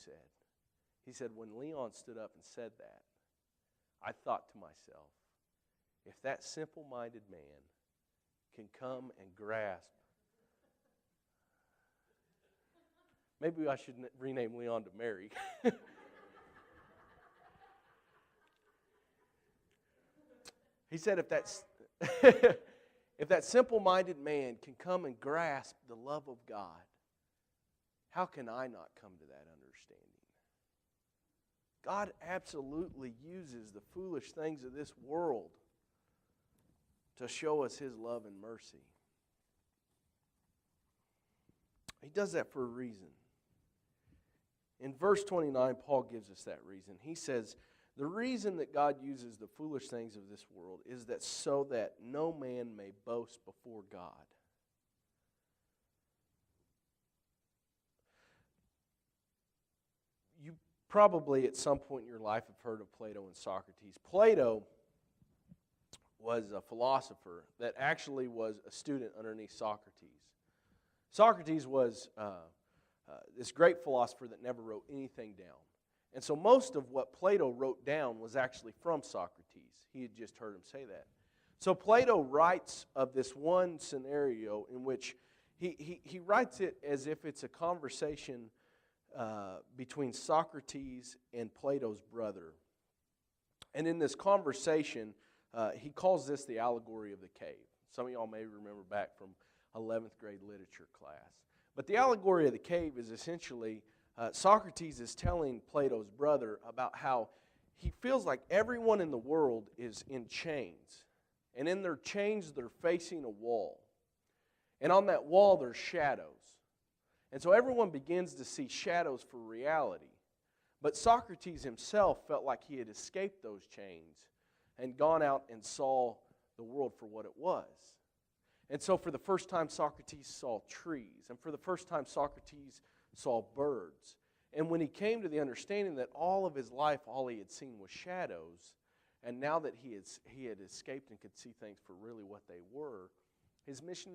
said. He said, when Leon stood up and said that, I thought to myself, if that simple-minded man can come and grasp, maybe I should rename Leon to Mary. He said, if that simple-minded man can come and grasp the love of God, how can I not come to that understanding? God absolutely uses the foolish things of this world to show us His love and mercy. He does that for a reason. In verse 29, Paul gives us that reason. He says, the reason that God uses the foolish things of this world is that so that no man may boast before God. You probably at some point in your life have heard of Plato and Socrates. Plato was a philosopher that actually was a student underneath Socrates. Socrates was this great philosopher that never wrote anything down. And so most of what Plato wrote down was actually from Socrates. He had just heard him say that. So Plato writes of this one scenario in which he writes it as if it's a conversation between Socrates and Plato's brother. And in this conversation, he calls this the allegory of the cave. Some of y'all may remember back from 11th grade literature class. But the allegory of the cave is essentially Socrates is telling Plato's brother about how he feels like everyone in the world is in chains. And in their chains, they're facing a wall. And on that wall, there's shadows. And so everyone begins to see shadows for reality. But Socrates himself felt like he had escaped those chains and gone out and saw the world for what it was. And so for the first time, Socrates saw trees. And for the first time, Socrates saw birds. And when he came to the understanding that all of his life, all he had seen was shadows, and now that he had escaped and could see things for really what they were, his mission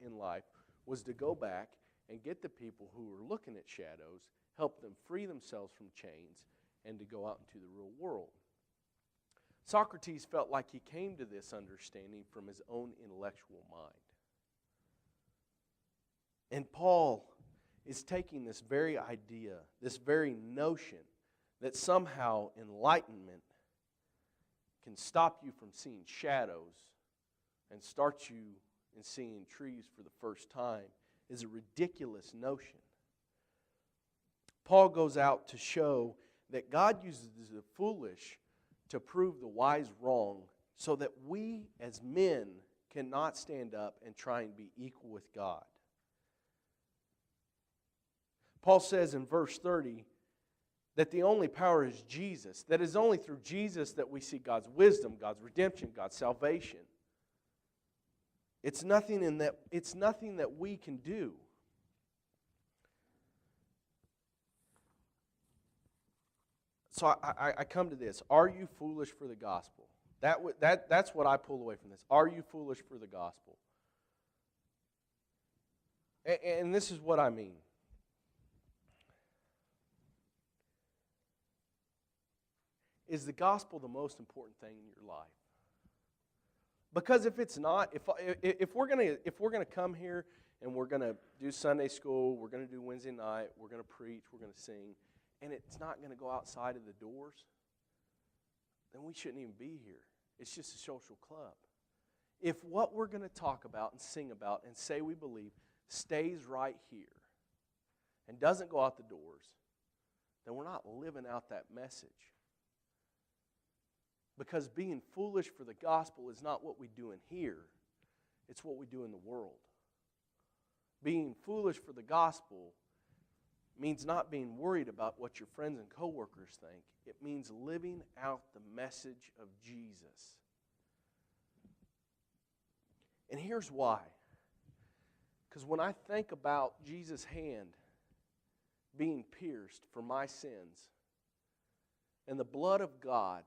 in life was to go back and get the people who were looking at shadows, help them free themselves from chains, and to go out into the real world. Socrates felt like he came to this understanding from his own intellectual mind. And Paul is taking this very idea, this very notion that somehow enlightenment can stop you from seeing shadows and start you in seeing trees for the first time is a ridiculous notion. Paul goes out to show that God uses the foolish to prove the wise wrong so that we as men cannot stand up and try and be equal with God. Paul says in verse 30 that the only power is Jesus, that it is only through Jesus that we see God's wisdom, God's redemption, God's salvation. It's nothing that we can do. So I come to this. Are you foolish for the gospel? That's what I pull away from this. Are you foolish for the gospel? And this is what I mean. Is the gospel the most important thing in your life? Because if it's not, if we're gonna come here and we're gonna do Sunday school, we're gonna do Wednesday night, we're gonna preach, we're gonna sing, and it's not gonna go outside of the doors, then we shouldn't even be here. It's just a social club. If what we're gonna talk about and sing about and say we believe stays right here and doesn't go out the doors, then we're not living out that message. Because being foolish for the gospel is not what we do in here, it's what we do in the world. Being foolish for the gospel means not being worried about what your friends and coworkers think. It means living out the message of Jesus. And here's why. Because when I think about Jesus' hand being pierced for my sins and the blood of God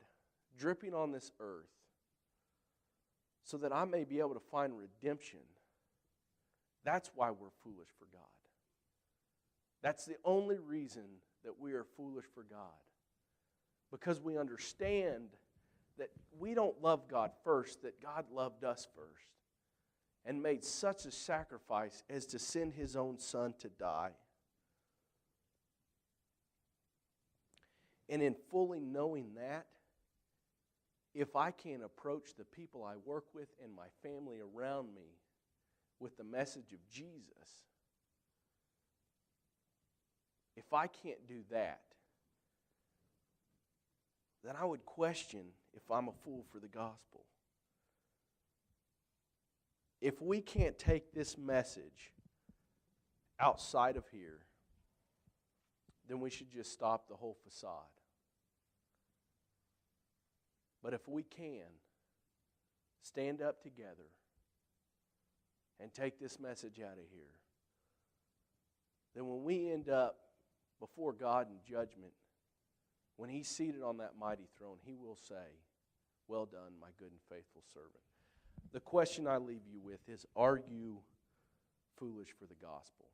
dripping on this earth so that I may be able to find redemption, that's why we're foolish for God. That's the only reason that we are foolish for God. Because we understand that we don't love God first, that God loved us first and made such a sacrifice as to send His own Son to die. And in fully knowing that, if I can approach the people I work with and my family around me with the message of Jesus, if I can't do that, then I would question if I'm a fool for the gospel. If we can't take this message outside of here, then we should just stop the whole facade. But if we can stand up together and take this message out of here, then when we end up before God in judgment, when He's seated on that mighty throne, He will say, "Well done, my good and faithful servant." The question I leave you with is, are you foolish for the gospel?